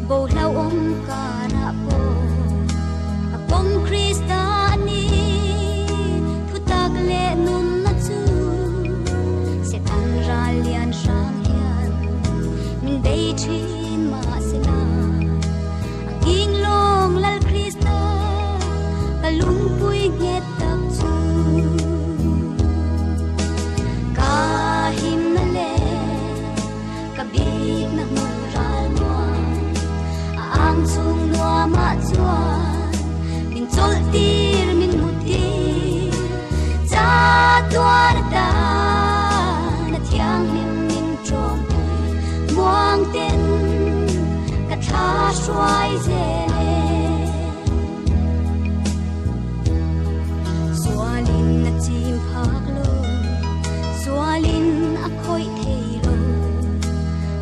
bầu lau ông cả na po bom Krista ni thu tak le nun na chu sẽ tan ra lian sang hian min dei thin ma se na ging long lal Krista kalung pui nge tak chu ka him na le ka bi na mu ral mo ang chung noa ma chuan min chol tir min mutir cha tuar ta na thiang lim min trom muang ten ka tha swai ze swalin na chim phak lo swalin a khoi thei lo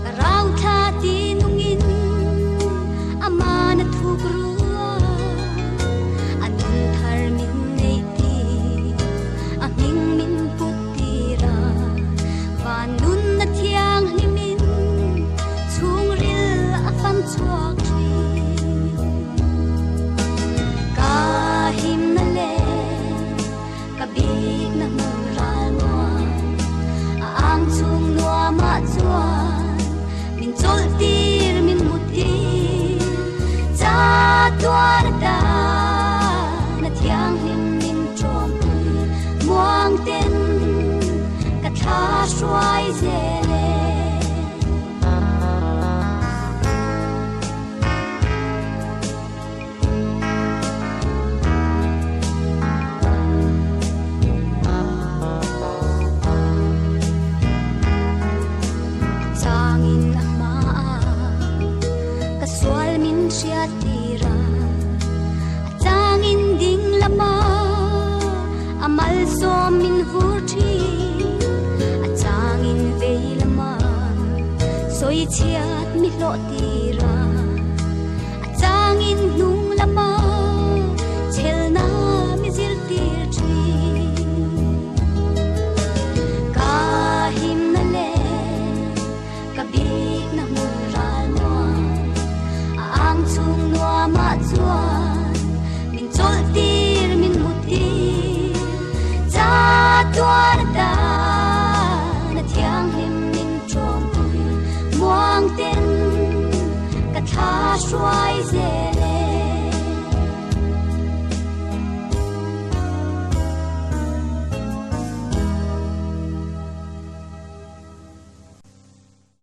ka rau tha ti nungin amana thu grua anun thar min nei ti a hing min putira van nun na thiang ni min chung ril a fam chuak thi ka him na le ka big na mu ral mo ang chung noa ma chuan min chol tir min mutir cha tuar ta na thiang lim min trom muang ten ka tha swai ze le changin ama ka swal min sia tira changin ding lama amal so min vurthi changin ve lama soi chiat mi lo tira changin nung lama chelna mi zil tir thi ka him na le ka big na mu ral mo ang chung noa ma chuan min chol tir min mutir cha tuar ta na thiang lim min trom muang ten ka tha swai ze